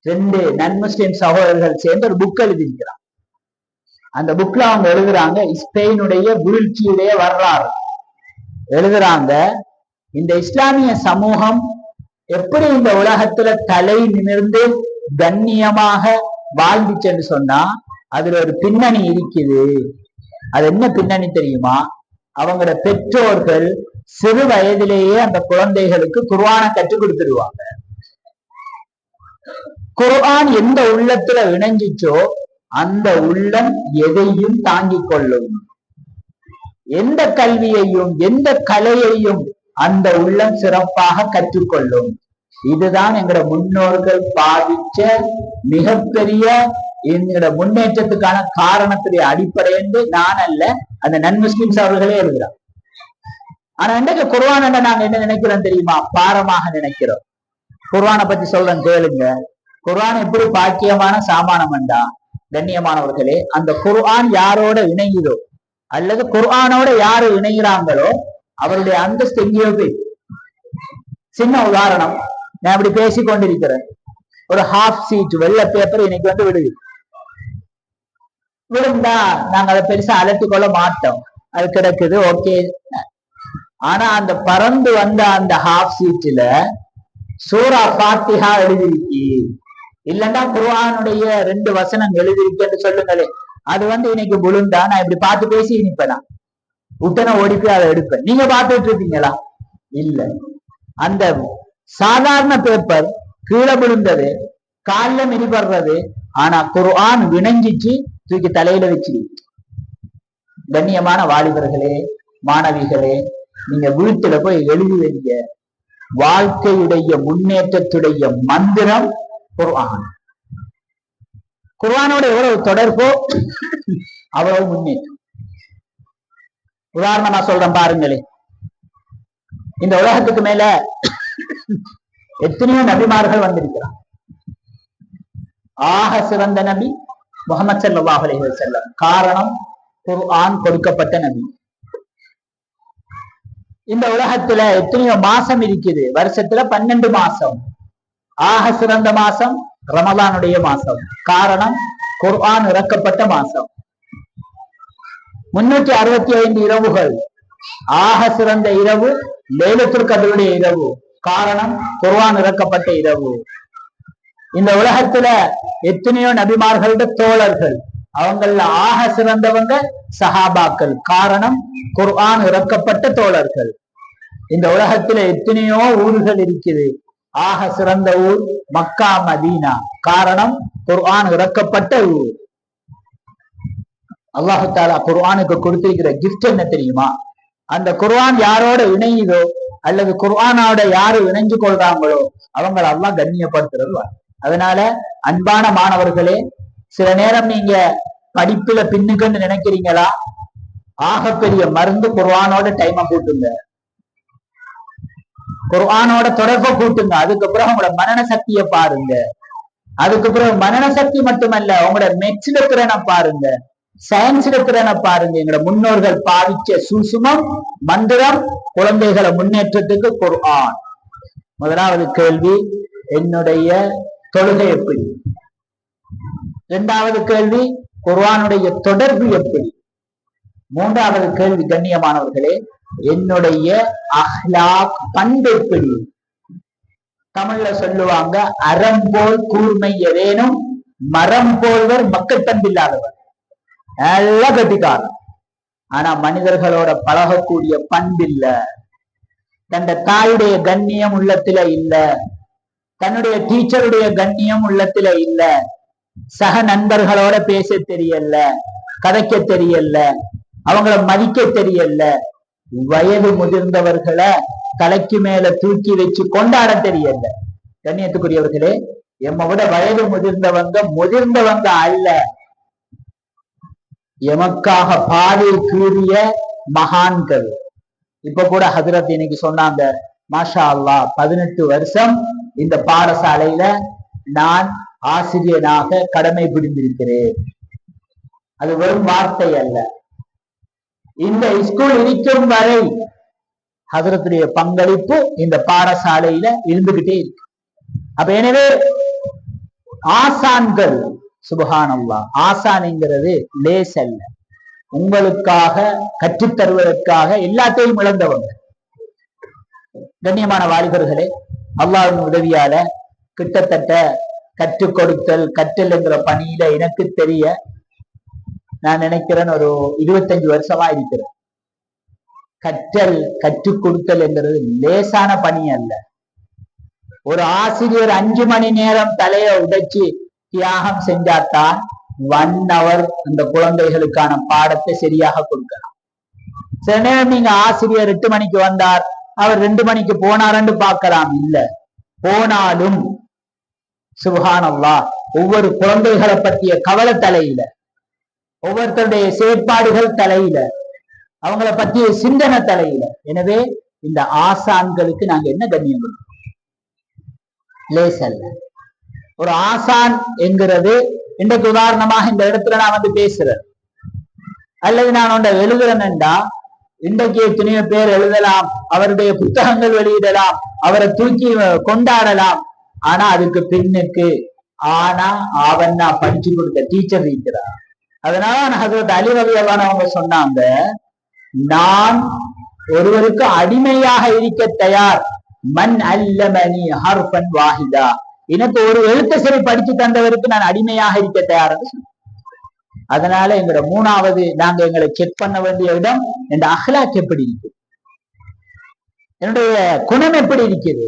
A: 2 நன்முஸ்லிம் சகோதரர்கள் சேர்ந்து ஒரு புக் எழுதியிருக்கிறாங்க. அந்த புக்ல அவங்க எழுதுறாங்க, ஸ்பெயினுடைய வீழ்ச்சியுடைய வரலாறு எழுதுறாங்க. இந்த இஸ்லாமிய சமூகம் எப்படி இந்த உலகத்துல தலை நிமிர்ந்து கண்ணியமாக வாழ்ந்துச்சுன்னு சொன்னா அதுல ஒரு பின்னணி இருக்குது. அது என்ன பின்னணி தெரியுமா? அவங்களோட பெற்றோர்கள் சிறு வயதிலேயே அந்த குழந்தைகளுக்கு குர்ஆனை கற்றுக் கொடுத்துருவாங்க. குர்ஆன் எந்த உள்ளத்துல இணைஞ்சிச்சோ அந்த உள்ளம் எதையும் தாங்கிக் கொள்ளும். எந்த கல்வியையும் எந்த கலையையும் அந்த உள்ளம் சிறப்பாக கற்றுக்கொள்ளும். இதுதான் எங்களோட முன்னோர்கள் பாதிச்ச மிகப்பெரிய எங்களோட முன்னேற்றத்துக்கான காரணத்துடைய அடிப்படை என்று நான் அல்ல, அந்த நன்முஸ்லிம்ஸ் அவர்களே எழுதுறாங்க. ஆனா இன்றைக்கு குர்ஆன் நாங்க என்ன நினைக்கிறோம் தெரியுமா? பாரமாக நினைக்கிறோம். குர்ஆனை பத்தி சொல்றேன் கேளுங்க. குர்ஆன் எப்படி பாக்கியமான சாமானம் என்றா, கண்ணியமானவர்களே, அந்த குர்ஆன் யாரோட இணையுதோ அல்லது குர்ஆனோட யாரு இணைகிறாங்களோ அவருடைய அந்தஸ்து எங்கேயோ போய். சின்ன உதாரணம், நான் இப்படி பேசிக் கொண்டிருக்கிறேன், ஒரு ஹாஃப் சீட் வெள்ளை பேப்பர் இன்னைக்கு வந்து விடுது. விழுந்தா நாங்க அதை பெருசா அலட்டிக் கொள்ள மாட்டோம், அது கிடக்குது, ஓகே. ஆனா அந்த பறந்து வந்த அந்த ஹாஃப் சீட்ல சூரா ஃபாத்திஹா எழுதிருக்கு, இல்லன்னா குர்ஆனுடைய 2 வசனம் எழுதிருக்குன்னு சொல்லுங்களேன். அது வந்து இன்னைக்கு விழுந்தா நான் இப்படி பார்த்து பேசி இனிப்பேனா உடனே ஓடி போய் அதை எடுப்பேன். நீங்க பார்த்துட்டு இருக்கீங்களா? இல்ல. அந்த சாதாரண பேப்பர் கீழே விழுந்தது, காலில் மிதிப்படுறது, ஆனா குர்ஆன் வினைஞ்சிச்சு தூக்கி தலையில வச்சு. கண்ணியமான வாலிபர்களே, மாணவிகளே, நீங்க வீட்டுல போய் எழுதி வைங்க, வாழ்க்கையுடைய முன்னேற்றத்துடைய மந்திரம் குர்ஆன். குர்ஆனோட எவ்வளவு தொடர்போ அவ்வளவு முன்னேற்றம். உதாரணமா சொல்றேன் பாருங்களே, இந்த உலகத்துக்கு மேல எத்தனையோ நபிமார்கள் வந்திருக்கிறார். ஆக சிறந்த நபி முஹம்மது ஸல்லல்லாஹு அலைஹி வஸல்லம். காரணம், குர்ஆன் கொடுக்கப்பட்ட நபி. இந்த உலகத்துல எத்தனையோ மாசம் இருக்குது, வருஷத்துல 12 மாசம். ஆக சிறந்த மாசம் ரமலானுடைய மாசம். காரணம், குர்ஆன் இறக்கப்பட்ட மாசம். 365 இரவுகள். ஆக சிறந்த இரவு லைலத்துல் கத்ருடைய இரவு. காரணம், குர்ஆன் இறக்கப்பட்ட இரவு. இந்த உலகத்துல எத்தனையோ நபிமார்களோட தோழர்கள், அவங்கள ஆக சிறந்தவங்க சஹாபாக்கள். காரணம், குர்ஆன் இறக்கப்பட்ட தோழர்கள். இந்த உலகத்துல எத்தனையோ ஊர்கள் இருக்குது, ஆக சிறந்த ஊர் மக்கா மதீனா. காரணம், குர்ஆன் இறக்கப்பட்ட ஊர். அல்லாஹு தஆலா குர்ஆனுக்கு கொடுத்திருக்கிற கிஃப்ட் என்ன தெரியுமா? அந்த குர்ஆன் யாரோட இணையுதோ அல்லது குர்ஆனோட யாரு இணைஞ்சு கொள்றாங்களோ அவங்கள அல்லாஹ் கண்ணியப்படுத்துறது. அதனால அன்பான மாணவர்களே, சில நேரம் நீங்க படிப்புல பின்னுக்குன்னு நினைக்கிறீங்களா? ஆகப்பெரிய மருந்து குர்ஆனோட டைமை கூட்டுங்க. குர்ஆனோட தொடர்பை கூட்டுங்க. அதுக்கப்புறம் உங்களோட மனன சக்தியை பாருங்க. அதுக்கப்புறம் மனன சக்தி மட்டுமல்ல, உங்களோட மெட்ஸ்ல திறனை பாருங்க, சயின்ஸ்ல திறனை பாருங்க. எங்களோட முன்னோர்கள் பாவிச்ச சூசுமம் மந்திரம் குழந்தைகளை முன்னேற்றத்துக்கு குர்ஆன். முதலாவது கேள்வி, என்னுடைய தொழுகை எப்படி? இரண்டாவது கேள்வி, குர்ஆனுடைய தொடர்பு எப்படி? மூன்றாவது கேள்வி, கண்ணியமானவர்களே, என்னுடைய அஹ்லாக் பண்பு எப்படி? தமிழ்ல சொல்லுவாங்க, அறம் போல் கூர்மை எதேனும் மரம் போல்வர் மக்கள் பண்பில்லாதவர். நல்லா கட்டிக்காரன், ஆனா மனிதர்களோட பழகக்கூடிய பண்பில்ல. தன் தாயுடைய கண்ணியம் உள்ளத்துல இல்ல, தன்னுடைய டீச்சருடைய கண்ணியம் உள்ளத்துல இல்ல, சக நண்பர்களோட பேச தெரியல, கதைக்க தெரியல, அவங்கள மதிக்க தெரியல, வயது முதிர்ந்தவர்களை தலைக்கு மேல தூக்கி வச்சு கொண்டாட தெரியல. கண்ணியத்துக்குரியவர்களே, எம்ம விட வயது முதிர்ந்தவங்க அல்ல, எமக்காக பாதை கீறிய மகான்கள். இப்ப கூட ஹஜ்ரத் இன்னைக்கு சொன்னாங்க, மாஷா அல்லாஹ் 18 வருஷம் இந்த பாடசாலையில நான் ஆசிரியனாக கடமை புரிந்திருக்கிறேன். அது வெறும் வார்த்தை அல்ல, இந்த ஸ்கூல் இருக்கும் வரை ஹஜ்ரத்துடைய பங்களிப்பு இந்த பாடசாலையில இருந்துகிட்டே இருக்கு. அப்ப எனவே ஆசான்கள், சுப்ஹானல்லாஹ், ஆசான்ங்கிறது லேஸ் அல்ல. உங்களுக்காக கற்றுத்தருவதற்காக எல்லாத்தையும் இழந்தவங்க. கண்ணியமான வாலிபர்களே, அல்லாஹ்வின் உதவியால கிட்டத்தட்ட கற்றுக் கொடுத்தல் கற்றல் என்கிற பணியில எனக்கு தெரிய நான் நினைக்கிறேன் ஒரு 25 வருஷமா இருக்கிறேன். கற்றல் கற்றுக் கொடுத்தல் என்கிறது லேசான பணி அல்ல. ஒரு ஆசிரியர் 5 மணி நேரம் தலையை உடைச்சு தியாகம் செஞ்சாத்தான் 1 hour அந்த குழந்தைகளுக்கான பாடத்தை சரியாக கொடுக்கலாம். சில நேரம் நீங்க ஆசிரியர் 8 மணிக்கு வந்தார், அவர் 2 மணிக்கு போனார்ன்னு பார்க்கலாம். இல்ல, போனாலும் சுப்ஹானல்லாஹ், ஒவ்வொரு குழந்தைகளை பற்றிய கவலை தலையில, ஒவ்வொருத்தருடைய செயற்பாடுகள் தலையில, அவங்கள பற்றிய சிந்தனை தலையில. எனவே இந்த ஆசான்களுக்கு நாங்க என்ன கண்ணியம் கொடுக்கணும்? லேஸ் அல்ல. ஒரு ஆசான் என்கிறது, இன்றைக்கு உதாரணமாக இந்த இடத்துல நான் வந்து பேசுறேன் அல்லது நான் ஒன்றை எழுதுறேன்டா, இன்றைக்கு எத்தனையோ பேர் எழுதலாம், அவருடைய புத்தகங்கள் வெளியிடலாம், அவரை தூக்கி கொண்டாடலாம். ஆனா அதுக்கு பின்னுக்கு ஆனா ஆவன்னா படிச்சு கொடுத்த டீச்சர் இருக்கிறார். அதனால ஹஜ்ரத் அலி ரலியல்லாஹு அன்ஹு அவங்க சொன்னாங்க, நான் ஒருவருக்கு அடிமையாக இருக்க தயார், மன் அல்லமனி ஹர்ஃபன் வாஹிதா, எனக்கு ஒரு எழுத்தை சரி படிச்சு தந்தவருக்கு நான் அடிமையாக இருக்க தயார்னு சொன்னேன். அதனால எங்களோட மூணாவது நாங்க எங்களை செக் பண்ண வேண்டிய இடம், என் அஹ்லாக் எப்படி இருக்கு, என்னுடைய குணம் எப்படி இருக்குது.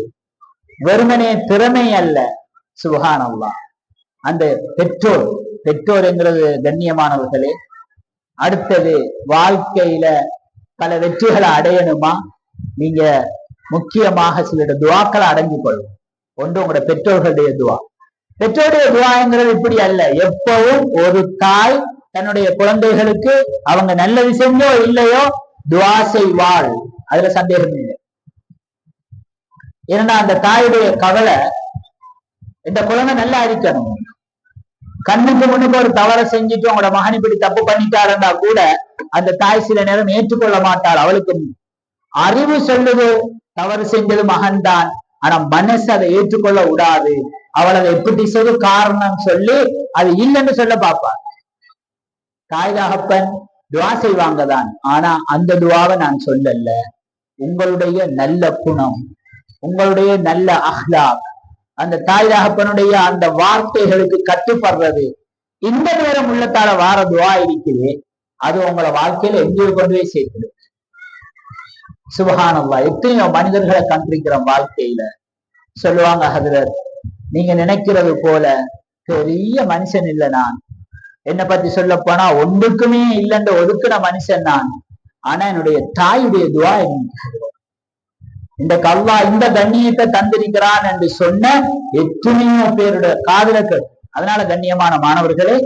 A: வெறுமனே திறமை அல்ல, சுப்ஹானல்லாஹ். அந்த பெற்றோர் என்கிறது கண்ணியமானவர்களே. அடுத்தது, வாழ்க்கையில பல வெற்றிகளை அடையணுமா, நீங்க முக்கியமாக சில துவாக்களை அடங்கி கொள்ளும். ஒன்று உங்களோட பெற்றோர்களுடைய துவா. பெற்றோருடைய துவாங்கிறது இப்படி அல்ல, எப்பவும் ஒரு தாய் தன்னுடைய குழந்தைகளுக்கு அவங்க நல்லது செஞ்சோ இல்லையோ துவா செய்வாள், அதுல சந்தேகம் இல்லை. ஏன்னா அந்த தாயுடைய கவலை, இந்த குழந்தை நல்லா இருக்கணும். கண்ணுக்கு முன்னுக்கு ஒரு தவறை செஞ்சுட்டு உங்களோட மகன் இப்படி தப்பு பண்ணிட்டாருன்னா கூட அந்த தாய் சில நேரம் ஏற்றுக்கொள்ள மாட்டாள். அவளுக்கு அறிவு சொல்லுது தவறு செஞ்சது மகன் தான், ஆனா மனசு அதை ஏற்றுக்கொள்ள விடாது. அவள் அதை எப்படி செய்து காரணம் சொல்லி அது இல்லைன்னு சொல்ல பார்ப்பாள். தாய் தகப்பன் துவா செய்வாங்க தான், ஆனா அந்த துவாவை நான் சொல்லல. உங்களுடைய நல்ல குணம், உங்களுடைய நல்ல அஹ்லாக், அந்த தாய் தகப்பனுடைய அந்த வார்த்தைகளுக்கு கட்டுப்படுறது, இந்த நேரம் உள்ளத்தால வார துவா இருக்குது, அது உங்களை வாழ்க்கையில எங்கேயோ கொண்டு போய் சேர்க்குது. சுப்ஹானல்லாஹ். எத்தனையோ மனிதர்களை கண்டிருக்கிற வாழ்க்கையில. சொல்லுவாங்க ஹஜ்ரத், நீங்க நினைக்கிறது போல பெரிய மனுஷன் இல்லை நான், என்னை பத்தி சொல்ல போனா ஒன்றுக்குமே இல்லைன்ற ஒதுக்குன மனுஷன் நான், ஆனா என்னுடைய தாயுடைய துவா இந்த கல்லா இந்த கண்ணியத்தை தந்திருக்கிறான் என்று சொன்ன எத்தனையோ பேருடைய காதுல கேட்டு. அதனால கண்ணியமான மாணவர்களே,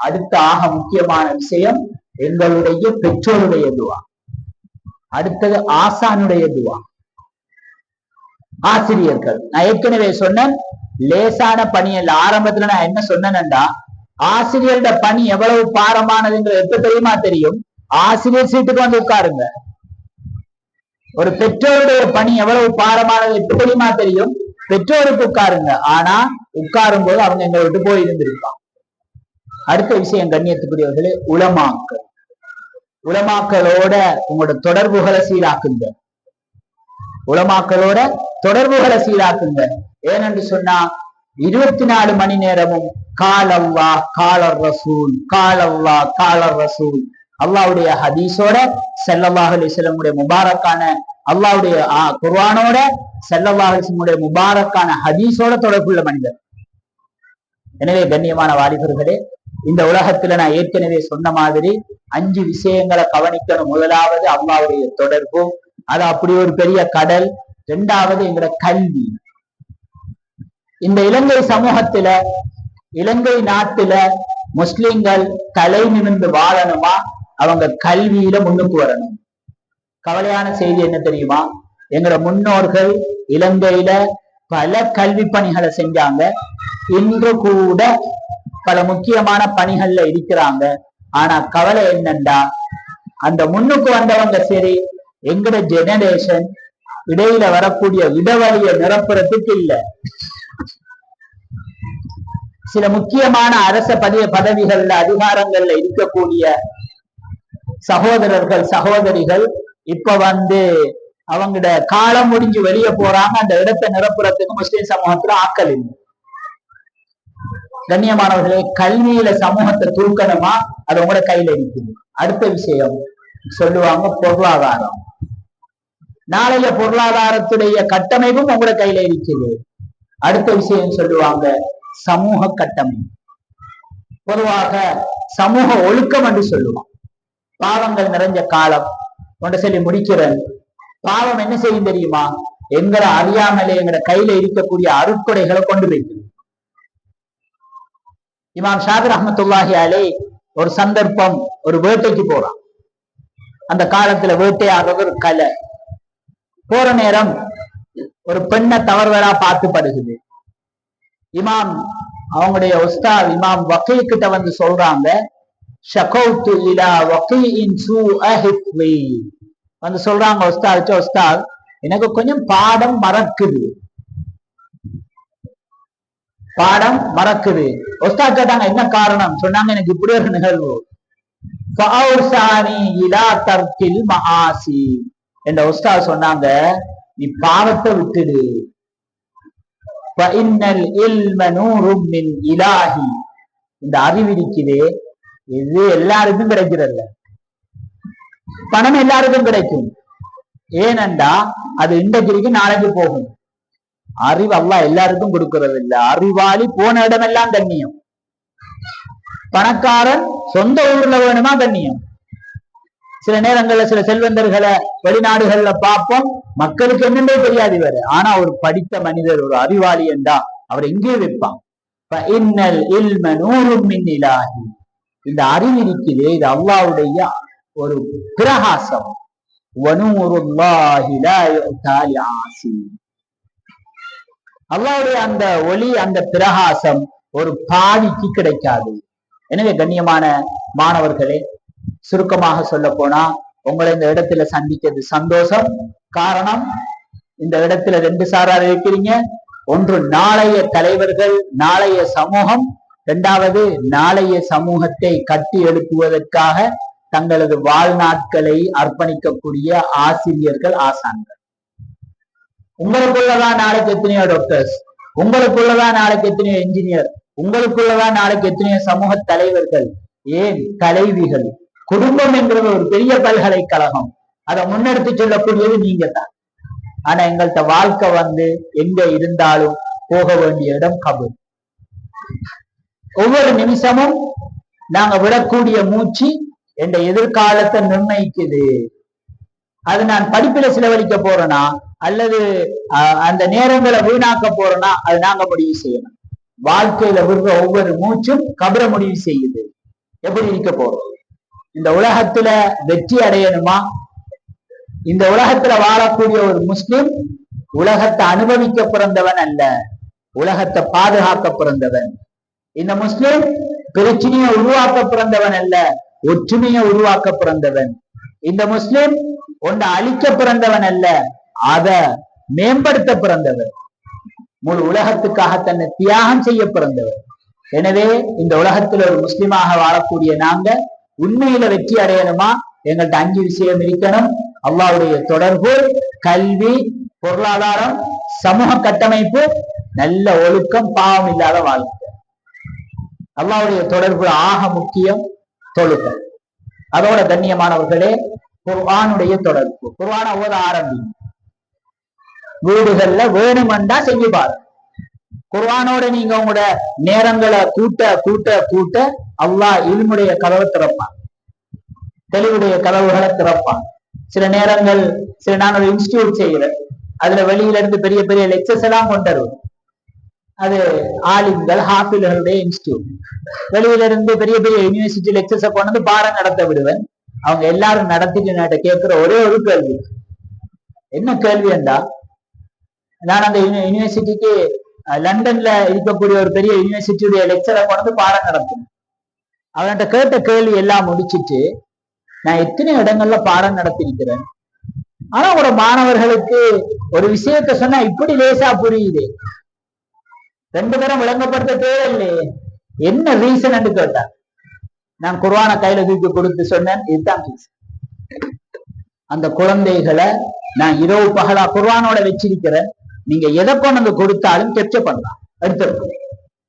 A: அடுத்த ஆக முக்கியமான விஷயம் எங்களுடைய பெற்றோருடைய துவா, அடுத்தது ஆசானுடைய துவா. ஆசிரியர்கள். நான் ஏற்கனவே சொன்னேன், லேசான பணி அல்ல. ஆரம்பத்துல நான் என்ன சொன்னேன்டா, ஆசிரியரோட பணி எவ்வளவு பாரமானதுங்கிறது எப்ப தெரியுமா தெரியும்? ஆசிரியர் சீட்டுக்கு வந்து உட்காருங்க. ஒரு பெற்றோருடைய பணி எவ்வளவு பாரமானது எப்ப தெரியுமா தெரியும்? பெற்றோருக்கு உட்காருங்க. ஆனா உட்காரும் போது அவங்க எங்களை விட்டு போய் இருந்திருப்பாங்க. அடுத்த விஷயம் கண்ணியத்துக்குரியவர்களே, உலமாக்கள். உலமாக்களோட உங்களோட தொடர்புகளை சீராக்குங்க. உலமாக்களோட தொடர்புகளை சீராக்குங்க. ஏனென்று சொன்னா 24 மணி நேரமும் கால் அல்லாஹ் காலர் ரசூல், கால் அல்லாஹ் காலர் ரசூல், அல்லாஹ்வுடைய ஹதீஸோட ஸல்லல்லாஹு அலைஹி வஸல்லம் முபாரக்கான அல்லாஹ்வுடைய குர்ஆனோட ஸல்லல்லாஹு அலைஹி வஸல்லம் முபாரக்கான ஹதீஸோட தொடர்புள்ள மனிதர். எனவே கண்ணியமான வாலிபர்களே, இந்த உலகத்துல நான் ஏற்கனவே சொன்ன மாதிரி 5 விஷயங்களை கவனிக்கணும். முதலாவது அல்லாஹ்வுடைய தொடர்பு, அது அப்படி ஒரு பெரிய கடல். இரண்டாவது எங்கட கல்வி. இந்த இலங்கை சமூகத்துல, இலங்கை நாட்டுல முஸ்லிம்கள் தலை நிமிர்ந்து வாழணுமா, அவங்க கல்வியில முன்னுக்கு வரணும். கவலையான செய்தி என்ன தெரியுமா? எங்கட முன்னோர்கள் இலங்கையில பல கல்வி பணிகளை செஞ்சாங்க. இன்று கூட பல முக்கியமான பணிகள்ல இருக்கிறாங்க. ஆனா கவலை என்னண்டா, அந்த முன்னுக்கு வந்தவங்க சரி, எங்கட ஜெனரேஷன் இடையில வரக்கூடிய இடவழிய நிரப்புறதுக்கு இல்ல. சில முக்கியமான அரச பதவிகள்ல அதிகாரங்கள்ல இருக்கக்கூடிய சகோதரர்கள் சகோதரிகள் இப்ப அவங்களோட காலம் முடிஞ்சு வெளியே போறாங்க. அந்த இடத்தை நிரப்புறதுக்கு முஸ்லிம் சமூகத்துல ஆக்கல் இல்லை. கண்ணியமானவர்களே, கல்வியில சமூகத்தை தூக்கணுமா, அது உங்களோட கையில இருக்குது. அடுத்த விஷயம் சொல்லுவாங்க பொருளாதாரம். நாளைய பொருளாதாரத்துடைய கட்டமைப்பும் உங்களோட கையில இருக்குது. அடுத்த விஷயம் சொல்லுவாங்க சமூக கட்டமைப்பு. பொதுவாக சமூக ஒழுக்கம் என்று சொல்லுவோம். பாவங்கள் நிறைஞ்ச காலம் கொண்டு சொல்லி முடிக்கிறேன். பாவம் என்ன செய்யும் தெரியுமா? எங்களை அறியாமலே எங்கட கையில இருக்கக்கூடிய அருட்கொடைகளை கொண்டு வைக்கும். இமாம் ஷாஃபி ரஹ்மத்துல்லாஹி அலைஹி ஒரு சந்தர்ப்பம், ஒரு வேட்டைக்கு போறான். அந்த காலத்துல வேட்டையாடுறது ஒரு கலை. போற நேரம் ஒரு பெண்ணை தவறுதலா பார்த்து படுகுது. இமாம் அவங்களுடைய உஸ்தாத் இமாம் வக்கீ கிட்ட வந்து சொல்றாங்க, ஷகௌது இலா வக்கீஇன் சூஅ ஹிஃப்லி. வந்து சொல்றாங்க உஸ்தாத், எனக்கு கொஞ்சம் பாடம் மறக்குது. உஸ்தாத் கேட்டாங்க என்ன காரணம்? சொன்னாங்க, எனக்கு இப்படி ஒரு நிகழ்வு. என்ற உஸ்தாத் சொன்னாங்க, நீ பாவத்தை விட்டுடு. இந்த அறிவு இருக்குதே, இது எல்லாருக்கும் கிடைக்கிறல்ல. பணம் எல்லாருக்கும் கிடைக்கும். ஏனென்றா அது இன்றைக்கு நாளைக்கு போகும். அறிவு அல்லாஹ் எல்லாருக்கும் கொடுக்கிறது இல்ல. அறிவாளி போன இடமெல்லாம் கண்ணியம். பணக்காரன் சொந்த ஊர்ல வேணுமா கண்ணியம். சில நேரங்கள்ல சில செல்வந்தர்களை வெளிநாடுகள்ல பார்ப்போம், மக்களுக்கு என்னென்னே தெரியாது வேற. ஆனா ஒரு படித்த மனிதர், ஒரு அறிவாளி என்றா அவர் எங்கே வைப்பான். இந்த அறிவு இருக்குது, இது அல்லாஹ்வுடைய ஒரு பிரகாசம். அல்லாஹ்வுடைய அந்த ஒளி, அந்த பிரகாசம் ஒரு பாவிக்கு கிடைக்காது. எனவே கண்ணியமான மாணவர்களே, சுருக்கமாக சொல்ல போனா உங்களை இந்த இடத்துல சந்திக்கிறது சந்தோஷம். காரணம், இந்த இடத்துல 2 சாரார் இருக்கிறீங்க. ஒன்று நாளைய தலைவர்கள், நாளைய சமூகம். 2வது நாளைய சமூகத்தை கட்டி எழுப்புவதற்காக தங்களது வாழ்நாட்களை அர்ப்பணிக்கக்கூடிய ஆசிரியர்கள், ஆசான்கள். உங்களுக்குள்ளதான் நாளைக்கு எத்தனையோ டாக்டர்ஸ், உங்களுக்குள்ளதான் நாளைக்கு எத்தனையோ என்ஜினியர், உங்களுக்குள்ளதான் நாளைக்கு எத்தனையோ சமூக தலைவர்கள், ஏன் தலைவிகள். குடும்பம் என்கிறது ஒரு பெரிய பல்கலைக்கழகம். அதை முன்னெடுத்து சொல்லக்கூடியது நீங்க தான். ஆனா எங்கள்கிட்ட வாழ்க்கை எங்க இருந்தாலும் போக வேண்டிய இடம் கபர். ஒவ்வொரு நிமிஷமும் நாங்க விடக்கூடிய மூச்சு என்ற எதிர்காலத்தை நிர்ணயிக்குது. அது நான் படிப்பில செலவழிக்க போறேனா அல்லது அந்த நேரங்களை வீணாக்க போறேனா, அது நாங்க முடிவு செய்யணும். வாழ்க்கையில விடுற ஒவ்வொரு மூச்சும் கபரை முடிவு செய்யுது. எப்படி இருக்க போறோம்? இந்த உலகத்துல வெற்றி அடையணுமா? இந்த உலகத்துல வாழக்கூடிய ஒரு முஸ்லிம் உலகத்தை அனுபவிக்க பிறந்தவன் அல்ல, உலகத்தை பாதுகாக்க பிறந்தவன். இந்த முஸ்லிம் பிரச்சனையை உருவாக்க பிறந்தவன் அல்ல, ஒற்றுமையை உருவாக்க பிறந்தவன். இந்த முஸ்லிம் ஒன்று அழிக்க பிறந்தவன் அல்ல, அதை மேம்படுத்த பிறந்தவன். முழு உலகத்துக்காக தன்னை தியாகம் செய்ய பிறந்தவர். எனவே இந்த உலகத்தில் ஒரு முஸ்லிமாக வாழக்கூடிய நாங்க உண்மையில வெற்றி அடையணுமா? எங்கள்கிட்ட 5 விஷயம் இருக்கணும். அல்லாஹ்வுடைய தொடர்பு, கல்வி, பொருளாதாரம், சமூக கட்டமைப்பு, நல்ல ஒழுக்கம், பாவம் இல்லாத வாழ்க்கை. அல்லாஹ்வுடைய தொடர்பு ஆக முக்கியம், தொழுகை. அதோட கண்ணியமானவர்களே, குர்ஆனுடைய தொடர்பு. குர்ஆன ஓத ஆரம்பிங்க. வீடுகள்ல வேணுமெண்டா செஞ்சு பாருங்க. குர்ஆனோட நீங்க உங்களோட நேரங்களை கூட்ட கூட்ட கூட்ட அல்லாஹ் இல்முடைய கதவை திறப்பான், தெளிவுடைய கதவுகளை திறப்பான். சில நேரங்கள் நான் ஒரு இன்ஸ்டிடியூட் செய்கிறேன், அதுல வெளியில இருந்து பெரிய பெரிய லெக்சர்ஸ் எல்லாம் கொண்டு வருவோம். அது ஆலிம்கள் ஹாஃபில்களுடைய இன்ஸ்டிடியூட். வெளியில இருந்து பெரிய பெரிய யூனிவர்சிட்டி லெக்சர்ஸை கொண்டு வந்து பாடம் நடத்த விடுவேன். அவங்க எல்லாரும் நடத்திட்டு கேட்கிற ஒரே ஒரு கேள்வி, என்ன கேள்வி என்றா, நான் அந்த யூனிவர்சிட்டிக்கு லண்டன்ல இருக்கக்கூடிய ஒரு பெரிய யூனிவர்சிட்டியுடைய லெக்சரை கொண்டு பாடம் நடத்தினேன். அவன்கிட்ட கேட்ட கேள்வி எல்லாம் முடிச்சுட்டு, நான் எத்தனை இடங்கள்ல பாடம் நடத்திருக்கிறேன், ஆனா ஒரு மாணவர்களுக்கு ஒரு விஷயத்த சொன்னா இப்படி லேசா புரியுது, 2 தரம் விளங்கப்படுத்த தேவையில்லையே, என்ன ரீசன் என்று கேட்டான். நான் குர்ஆனை கையில தூக்கி கொடுத்து சொன்னேன், இதுதான் ரீசன். அந்த குழந்தைகளை நான் இரவு பகலா குர்ஆனோட வச்சிருக்கிறேன், நீங்க எதை கொண்டு கொடுத்தாலும் கேப்சர் பண்ணலாம், எடுத்துருக்கோம்.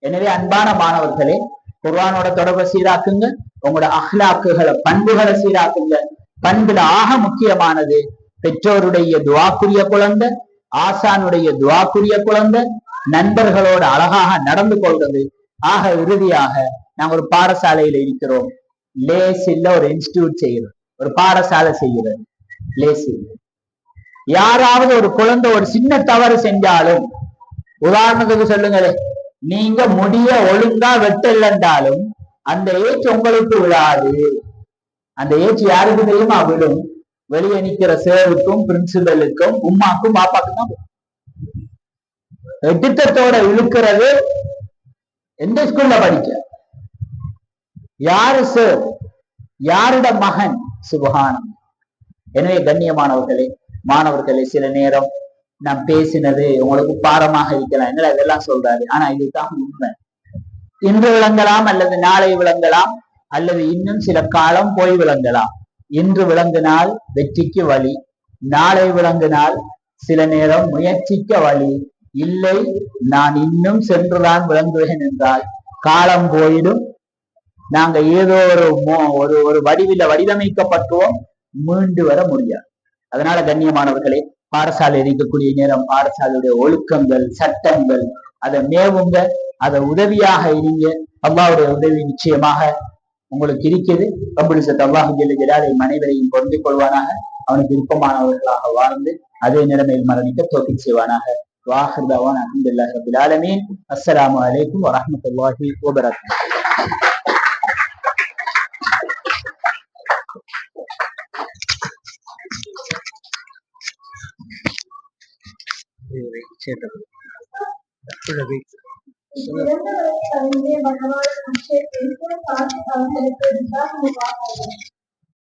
A: எனவே அன்பான மாணவர்களே, குர்ஆனோட தொடர்பை சீராக்குங்க, உங்களோட அஹ்லாக்குகளை, பண்புகளை சீராக்குங்க. பண்புல ஆக முக்கியமானது பெற்றோருடைய துஆக்குரிய குழந்தை, ஆசானுடைய துஆக்குரிய குழந்தை, நண்பர்களோட அழகாக நடந்து கொள்வது. ஆக இறுதியாக நாங்க ஒரு பாடசாலையில இருக்கிறோம், லேஸ் இல்ல, ஒரு இன்ஸ்டிடியூட் செய்கிறோம், ஒரு பாடசாலை செய்கிறது, லேஸ் இல்லை. யாராவது ஒரு குழந்தை ஒரு சின்ன தவறு செஞ்சாலும், உதாரணத்துக்கு சொல்லுங்களேன், நீங்க முடிய ஒழுங்கா வெட்டலன்றாலும் அந்த ஏச்சு உங்களுக்கு விழாது. அந்த ஏச்சு யாருக்கு தெரியுமா விழும்? வெளியே நிக்கிற சேருக்கும், பிரின்சிபலுக்கும், உம்மாக்கும், பாப்பாக்கும் தான். எடுத்தத்தோட இழுக்கிறது எந்த ஸ்கூல்ல படிக்க, யாரு சார், யாருட மகன், சுபஹானம். எனவே கண்ணியமானவர்களே, மாணவர்களே, சில நேரம் நான் பேசினது உங்களுக்கு பாரமாக இருக்கலாம், என்ன இதெல்லாம் சொல்றாரு, ஆனா இதுதான் உண்மை. இன்று விளங்கலாம், அல்லது நாளை விளங்கலாம், அல்லது இன்னும் சில காலம் போய் விளங்கலாம். இன்று விளங்கினால் வெற்றிக்கு வழி, நாளை விளங்கினால் சில நேரம் முயற்சிக்க வழி இல்லை. நான் இன்னும் சென்றுதான் விளங்குவேன் என்றால் காலம் போயிடும். நாங்க ஏதோ ஒரு வடிவில வடிவமைக்கப்பட்டுவோம், மீண்டு வர முடியாது. அதனால கண்ணியமானவர்களே, பாடசாலை இருக்கக்கூடிய நேரம் பாடசாலையுடைய ஒழுக்கங்கள், சட்டங்கள், அதை மேவுங்க, அதை உதவியாக இருங்க. அல்லாஹ்வுடைய உதவி நிச்சயமாக உங்களுக்கு இருக்குது. ரப்புல் இஸ்ஸத் அல்லாஹ் ஜல்ல ஜலாலுஹு அனைவரையும் பொருந்திக் கொள்வானாக. அவனுக்கு விருப்பமானவர்களாக வாழ்ந்து அதே நிலைமையில் மரணிக்க தௌஃபீக் செய்வானாக. வாஹிர் தஅவானா அல்ஹம்துலில்லாஹி ரப்பில் ஆலமீன். அஸ்ஸலாமு அலைக்கும் வரஹ்மத்துல்லாஹி வபரகாத்துஹு.